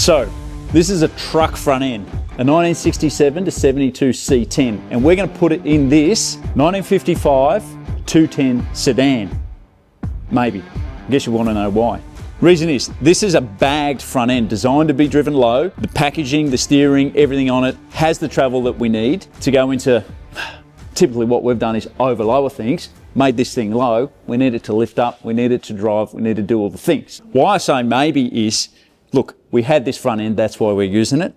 So this is a truck front end, a 1967 to 72 C10, and we're going to put it in this 1955 210 sedan. Maybe. I guess you want to know why. Reason is, this is a bagged front end designed to be driven low. The packaging, the steering, everything on it has the travel that we need to go into. Typically what we've done is over lower things, made this thing low. We need it to lift up, we need it to drive, we need to do all the things. Why I say maybe is, look, we had this front end, that's why we're using it.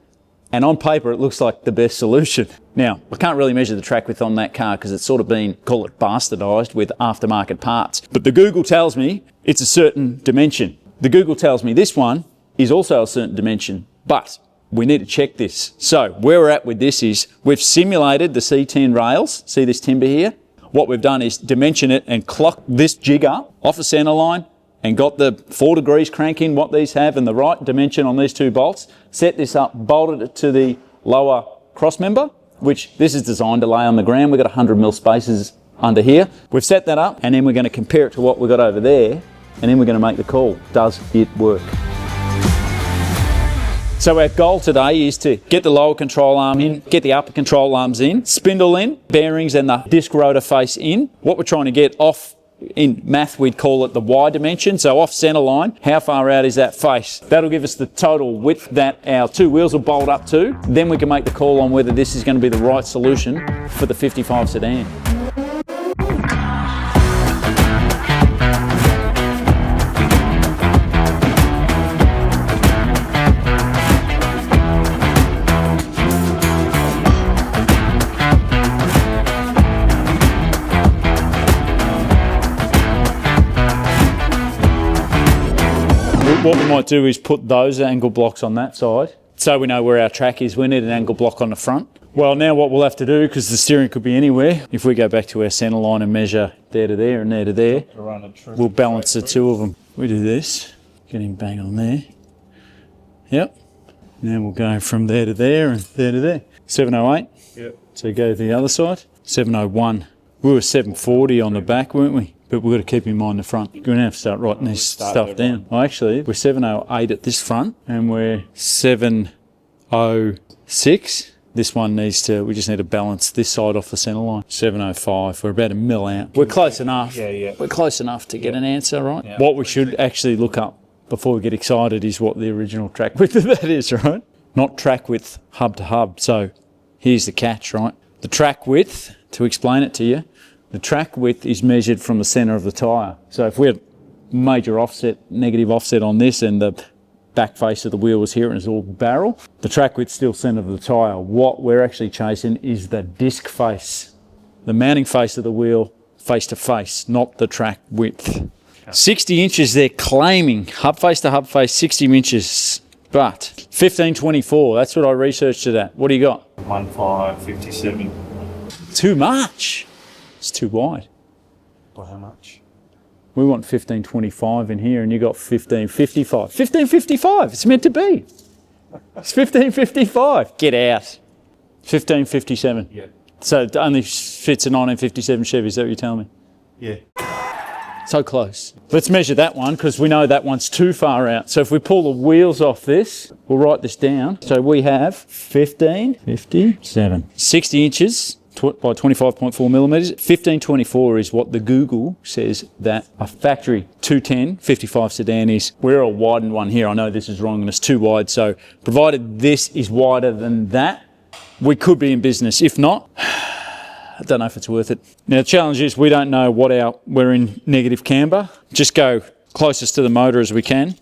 And on paper, it looks like the best solution. Now, I can't really measure the track width on that car because it's sort of been, call it bastardized with aftermarket parts. But the Google tells me it's a certain dimension. The Google tells me this one is also a certain dimension, but we need to check this. So where we're at with this is we've simulated the C10 rails. See this timber here? What we've done is dimension it and clock this jigger off a center line and got the 4 degrees crank in what these have and the right dimension on these 2 bolts, set this up, bolted it to the lower cross member, which this is designed to lay on the ground. We've got 100mm spaces under here. We've set that up and then we're going to compare it to what we've got over there and then we're going to make the call. Does it work? So our goal today is to get the lower control arm in, get the upper control arms in, spindle in, bearings and the disc rotor face in. What we're trying to get off, in math we'd call it the Y dimension, so off centre line, how far out is that face? That'll give us the total width that our 2 wheels will bolt up to. Then we can make the call on whether this is going to be the right solution for the 55 sedan. What we might do is put those angle blocks on that side so we know where our track is. We need an angle block on the front. Well, now what we'll have to do, because the steering could be anywhere, if we go back to our centre line and measure there to there and there to there, we'll balance the 2 of them. We do this, get him bang on there. Yep. And then we'll go from there to there and there to there. 708. Yep. So go to the other side. 701. We were 740 on the back, weren't we? But we've got to keep in mind the front. We're going to have to start writing this stuff down. Well, actually, we're 708 at this front and we're 706. This one needs to, we just need to balance this side off the centre line. 705, we're about a mil out. We're close enough. Yeah. We're close enough to get an answer, right? Yeah. What we should actually look up before we get excited is what the original track width of that is, right? Not track width hub to hub. So here's the catch, right? The track width, to explain it to you, the track width is measured from the centre of the tyre. So if we had major offset, negative offset on this and the back face of the wheel was here and it's all barrel, the track width's still centre of the tyre. What we're actually chasing is the disc face, the mounting face of the wheel face to face, not the track width. 60 inches they're claiming, hub face to hub face, 60 inches, but 1524, that's what I researched it at. What do you got? 1557. Too much. It's too wide. By how much? We want 1525 in here and you got 1555. 1555, it's meant to be. It's 1555. Get out. 1557. Yeah. So it only fits a 1957 Chevy, is that what you're telling me? Yeah. So close. Let's measure that one because we know that one's too far out. So if we pull the wheels off this, we'll write this down. So we have 1557. 60 inches. By 25.4 millimetres. 1524 is what the Google says that a factory 210 55 sedan is. We're a widened one here. I know this is wrong and it's too wide. So provided this is wider than that, we could be in business. If not, I don't know if it's worth it. Now the challenge is we don't know what we're in negative camber. Just go closest to the motor as we can.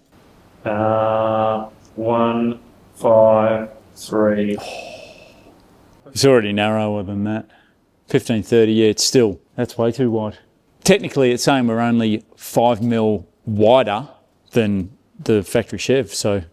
1, 5, 3. It's already narrower than that. 1530, yeah, it's still, that's way too wide. Technically, it's saying we're only 5mm wider than the factory Chev, so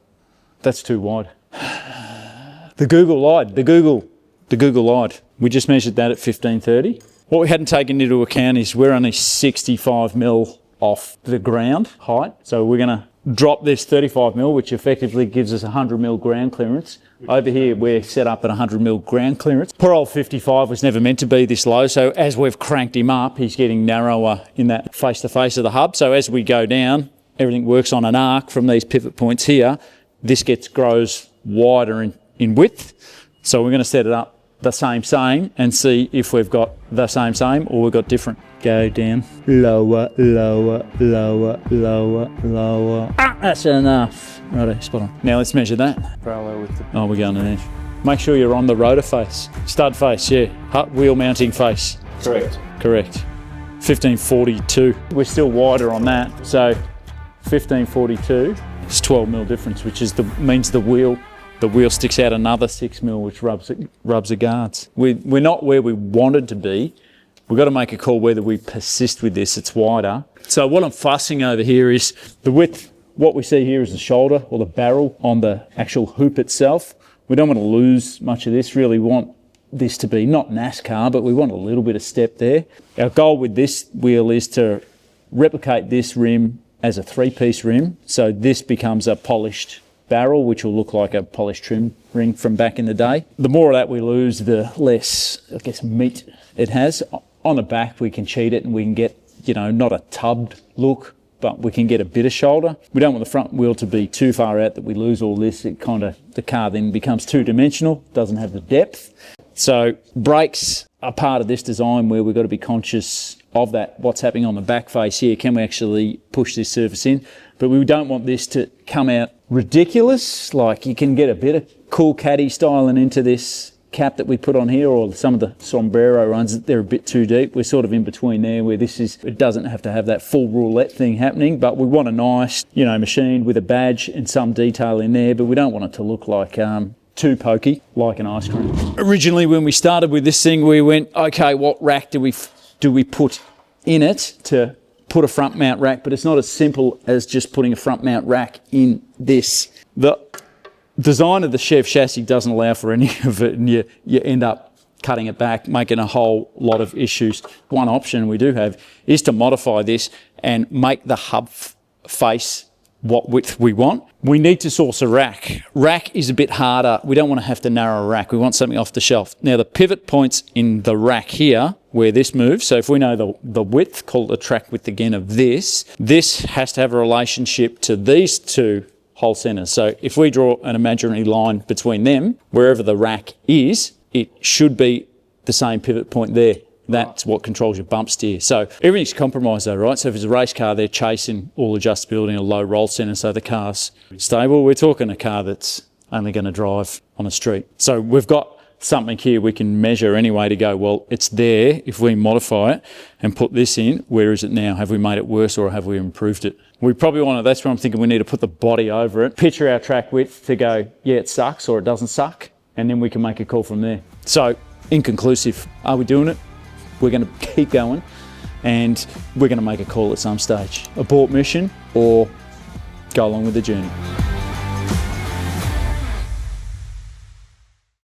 that's too wide. The Google lied. The Google lied. We just measured that at 1530. What we hadn't taken into account is we're only 65mm off the ground height, so we're going to drop this 35mm, which effectively gives us 100mm ground clearance. Over here, we're set up at 100mm ground clearance. Poor old 55 was never meant to be this low, so as we've cranked him up, he's getting narrower in that face-to-face of the hub. So as we go down, everything works on an arc from these pivot points here. this grows wider in width. So we're going to set it up the same and see if we've got the same or we've got different. Go down, lower, lower, lower, lower, lower. That's enough. Righto, spot on. Now let's measure that. Parallel with the. Oh, we're going an inch. Make sure you're on the rotor face. Stud face, yeah. Wheel mounting face. Correct. Correct. 1542. We're still wider on that. So 1542 is 12 mil difference, which is means the wheel sticks out another 6 mil, which rubs the guards. We're not where we wanted to be. We've got to make a call whether we persist with this. It's wider. So what I'm fussing over here is the width. What we see here is the shoulder or the barrel on the actual hoop itself. We don't want to lose much of this. Really want this to be not NASCAR, but we want a little bit of step there. Our goal with this wheel is to replicate this rim as a 3-piece rim. So this becomes a polished barrel, which will look like a polished trim ring from back in the day. The more of that we lose, the less, I guess, meat it has. On the back, we can cheat it and we can get, not a tubbed look, but we can get a bit of shoulder. We don't want the front wheel to be too far out that we lose all this. The car then becomes two-dimensional, doesn't have the depth. So brakes are part of this design where we've got to be conscious of that, what's happening on the back face here. Can we actually push this surface in? But we don't want this to come out ridiculous. Like you can get a bit of cool caddy styling into this cap that we put on here, or some of the sombrero runs, they're a bit too deep. We're sort of in between there where it doesn't have to have that full roulette thing happening, but we want a nice, machine with a badge and some detail in there, but we don't want it to look like too pokey, like an ice cream. Originally, when we started with this thing, we went, okay, what rack do we put in it to put a front mount rack? But it's not as simple as just putting a front mount rack in this. The design of the Chev chassis doesn't allow for any of it, and you end up cutting it back, making a whole lot of issues. One option we do have is to modify this and make the hub face what width we want. We need to source a rack. Rack is a bit harder. We don't want to have to narrow a rack. We want something off the shelf. Now the pivot points in the rack here, where this moves, so if we know the width, call it the track width again of this has to have a relationship to these two hole centers. So if we draw an imaginary line between them, wherever the rack is, it should be the same pivot point there. That's what controls your bump steer. So everything's compromised though, right? So if it's a race car, they're chasing all adjustability and a low roll center, so the car's stable. We're talking a car that's only going to drive on a street. So we've got something here we can measure anyway to go, well, it's there. If we modify it and put this in, where is it now? Have we made it worse or have we improved it? We probably want to, that's where I'm thinking we need to put the body over it, picture our track width to go, yeah, it sucks or it doesn't suck, and then we can make a call from there. So inconclusive, are we doing it? We're going to keep going and we're going to make a call at some stage. Abort mission or go along with the journey.